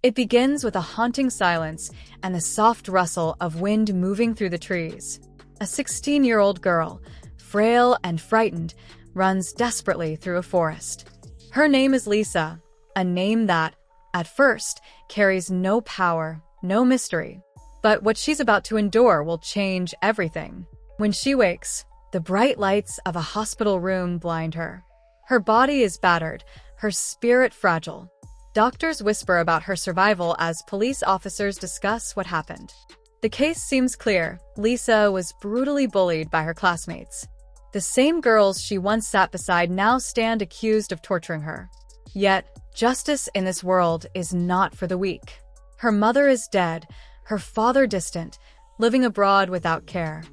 It begins with a haunting silence and the soft rustle of wind moving through the trees. A 16-year-old girl, frail and frightened, runs desperately through a forest. Her name is Lisa, a name that, at first, carries no power, no mystery. But what she's about to endure will change everything. When she wakes, the bright lights of a hospital room blind her. Her body is battered, her spirit fragile. Doctors whisper about her survival as police officers discuss what happened. The case seems clear. Lisa was brutally bullied by her classmates. The same girls she once sat beside now stand accused of torturing her. Yet, justice in this world is not for the weak. Her mother is dead, her father distant, living abroad without care.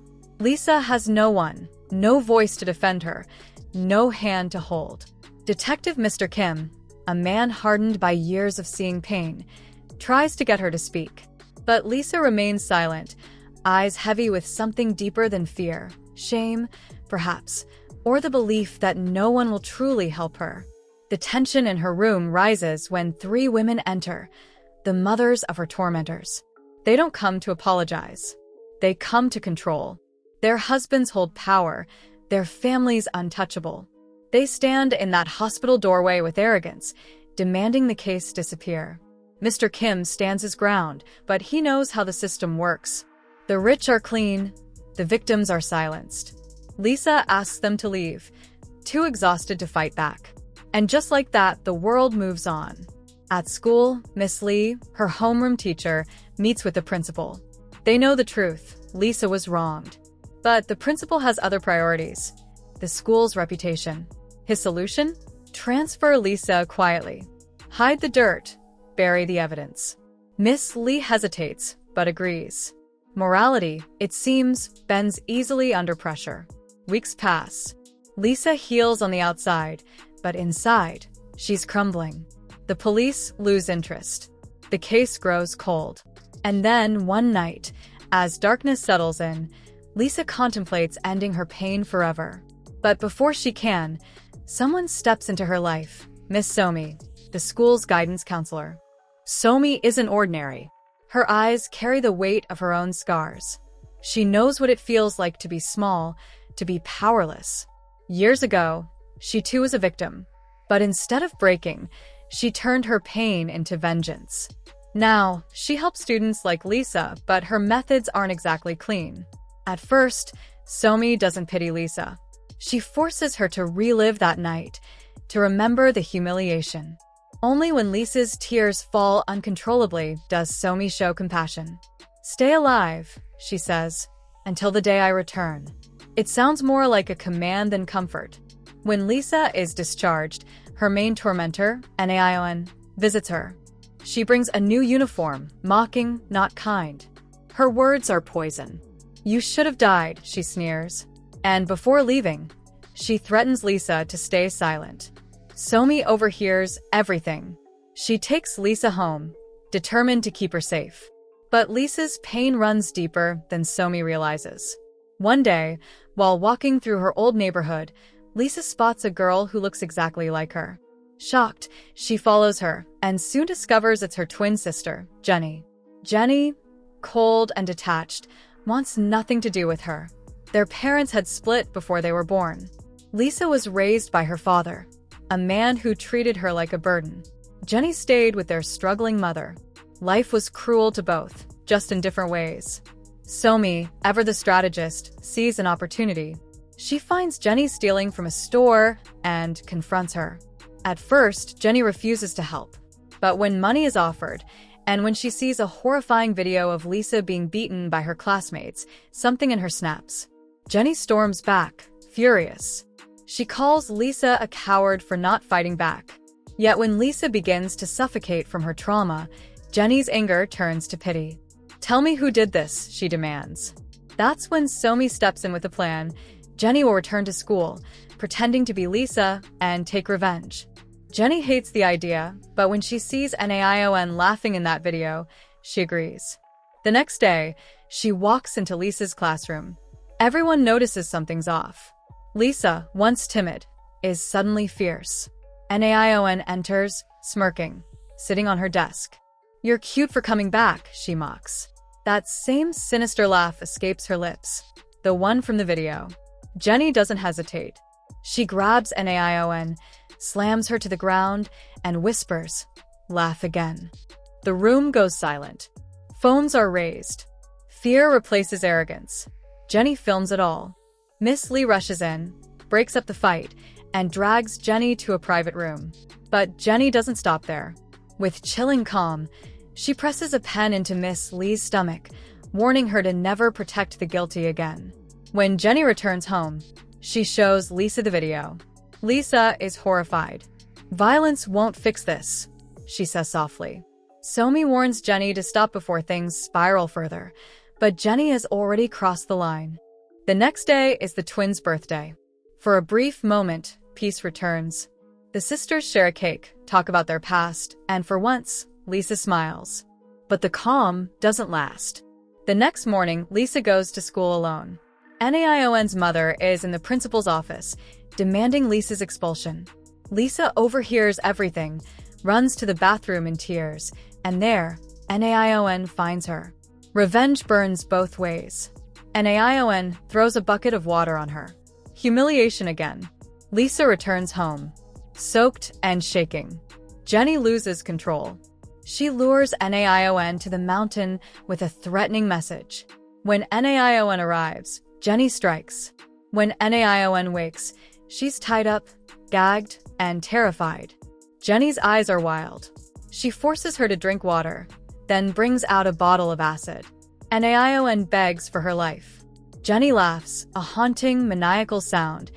Lisa has no one, no voice to defend her, no hand to hold. Detective Mr. Kim, a man hardened by years of seeing pain, tries to get her to speak. But Lisa remains silent, eyes heavy with something deeper than fear, shame, perhaps, or the belief that no one will truly help her. The tension in her room rises when 3 women enter, the mothers of her tormentors. They don't come to apologize. They come to control. Their husbands hold power, their families untouchable. They stand in that hospital doorway with arrogance, demanding the case disappear. Mr. Kim stands his ground, but he knows how the system works. The rich are clean, the victims are silenced. Lisa asks them to leave, too exhausted to fight back. And just like that, the world moves on. At school, Miss Lee, her homeroom teacher, meets with the principal. They know the truth. Lisa was wronged. But the principal has other priorities. The school's reputation. His solution? Transfer Lisa quietly. Hide the dirt. Bury the evidence. Miss Lee hesitates, but agrees. Morality, it seems, bends easily under pressure. Weeks pass. Lisa heals on the outside, but inside, she's crumbling. The police lose interest. The case grows cold. And then, one night, as darkness settles in, Lisa contemplates ending her pain forever. But before she can, someone steps into her life, Miss Somi, the school's guidance counselor. Somi isn't ordinary. Her eyes carry the weight of her own scars. She knows what it feels like to be small, to be powerless. Years ago, she too was a victim. But instead of breaking, she turned her pain into vengeance. Now, she helps students like Lisa, but her methods aren't exactly clean. At first, Somi doesn't pity Lisa. She forces her to relive that night, to remember the humiliation. Only when Lisa's tears fall uncontrollably does Somi show compassion. "Stay alive," she says, "until the day I return." It sounds more like a command than comfort. When Lisa is discharged, her main tormentor, Naion, visits her. She brings a new uniform, mocking, not kind. Her words are poison. "You should have died," she sneers. And before leaving, she threatens Lisa to stay silent. Somi overhears everything. She takes Lisa home, determined to keep her safe. But Lisa's pain runs deeper than Somi realizes. One day, while walking through her old neighborhood, Lisa spots a girl who looks exactly like her. Shocked, she follows her and soon discovers it's her twin sister, Jenny. Jenny, cold and detached, wants nothing to do with her. Their parents had split before they were born. Lisa was raised by her father, a man who treated her like a burden. Jenny stayed with their struggling mother. Life was cruel to both, just in different ways. Somi, ever the strategist, sees an opportunity. She finds Jenny stealing from a store and confronts her. At first, Jenny refuses to help. But when money is offered, and when she sees a horrifying video of Lisa being beaten by her classmates, something in her snaps. Jenny storms back, furious. She calls Lisa a coward for not fighting back. Yet when Lisa begins to suffocate from her trauma, Jenny's anger turns to pity. "Tell me who did this," she demands. That's when Somi steps in with a plan. Jenny will return to school, pretending to be Lisa, and take revenge. Jenny hates the idea, but when she sees Naion laughing in that video, she agrees. The next day, she walks into Lisa's classroom. Everyone notices something's off. Lisa, once timid, is suddenly fierce. Naion enters, smirking, sitting on her desk. "You're cute for coming back," she mocks. That same sinister laugh escapes her lips, the one from the video. Jenny doesn't hesitate. She grabs Naion, slams her to the ground, and whispers, "Laugh again." The room goes silent. Phones are raised. Fear replaces arrogance. Jenny films it all. Miss Lee rushes in, breaks up the fight, and drags Jenny to a private room. But Jenny doesn't stop there. With chilling calm, she presses a pen into Miss Lee's stomach, warning her to never protect the guilty again. When Jenny returns home, she shows Lisa the video. Lisa is horrified. "Violence won't fix this," she says softly. Somi warns Jenny to stop before things spiral further, but Jenny has already crossed the line. The next day is the twins' birthday. For a brief moment, peace returns. The sisters share a cake, talk about their past, and for once, Lisa smiles. But the calm doesn't last. The next morning, Lisa goes to school alone. Naion's mother is in the principal's office, demanding Lisa's expulsion. Lisa overhears everything, runs to the bathroom in tears, and there, Naion finds her. Revenge burns both ways. Naion throws a bucket of water on her. Humiliation again. Lisa returns home, soaked and shaking. Jenny loses control. She lures Naion to the mountain with a threatening message. When Naion arrives, Jenny strikes. When Naion wakes, she's tied up, gagged, and terrified. Jenny's eyes are wild. She forces her to drink water, then brings out a bottle of acid. Naion begs for her life. Jenny laughs, a haunting, maniacal sound,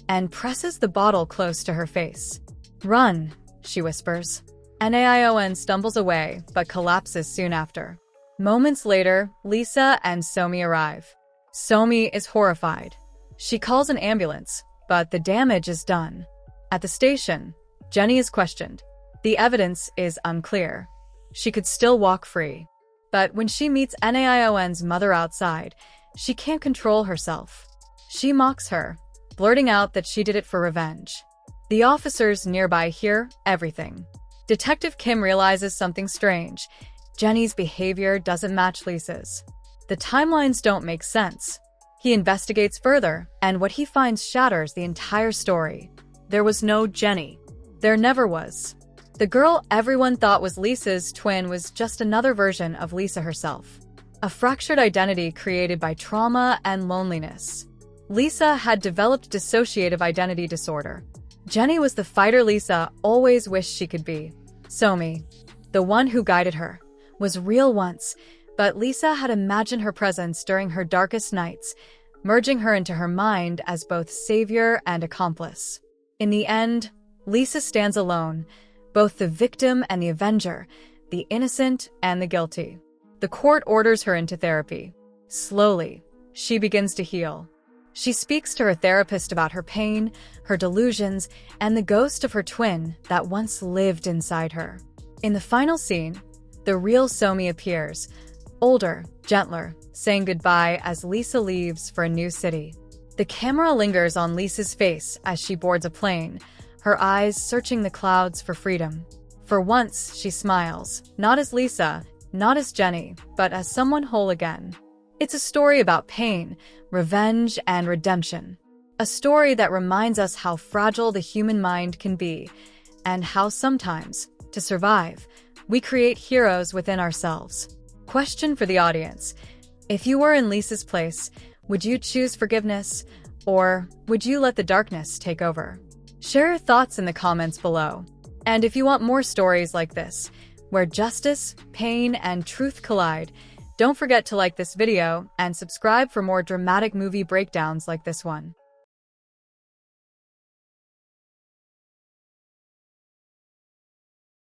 and presses the bottle close to her face. "Run," she whispers. Naion stumbles away, but collapses soon after. Moments later, Lisa and Somi arrive. Somi is horrified. She calls an ambulance, but the damage is done. At the station, Jenny is questioned. The evidence is unclear. She could still walk free. But when she meets Naion's mother outside, she can't control herself. She mocks her, blurting out that she did it for revenge. The officers nearby hear everything. Detective Kim realizes something strange. Jenny's behavior doesn't match Lisa's. The timelines don't make sense. He investigates further, and what he finds shatters the entire story. There was no Jenny. There never was. The girl everyone thought was Lisa's twin was just another version of Lisa herself. A fractured identity created by trauma and loneliness. Lisa had developed dissociative identity disorder. Jenny was the fighter Lisa always wished she could be. Somi, the one who guided her, was real once, but Lisa had imagined her presence during her darkest nights, merging her into her mind as both savior and accomplice. In the end, Lisa stands alone, both the victim and the avenger, the innocent and the guilty. The court orders her into therapy. Slowly, she begins to heal. She speaks to her therapist about her pain, her delusions, and the ghost of her twin that once lived inside her. In the final scene, the real Somi appears, older, gentler, saying goodbye as Lisa leaves for a new city. The camera lingers on Lisa's face as she boards a plane, her eyes searching the clouds for freedom. For once, she smiles, not as Lisa, not as Jenny, but as someone whole again. It's a story about pain, revenge, and redemption. A story that reminds us how fragile the human mind can be, and how sometimes, to survive, we create heroes within ourselves. Question for the audience. If you were in Lisa's place, would you choose forgiveness, or would you let the darkness take over? Share your thoughts in the comments below. And if you want more stories like this, where justice, pain, and truth collide, don't forget to like this video and subscribe for more dramatic movie breakdowns like this one.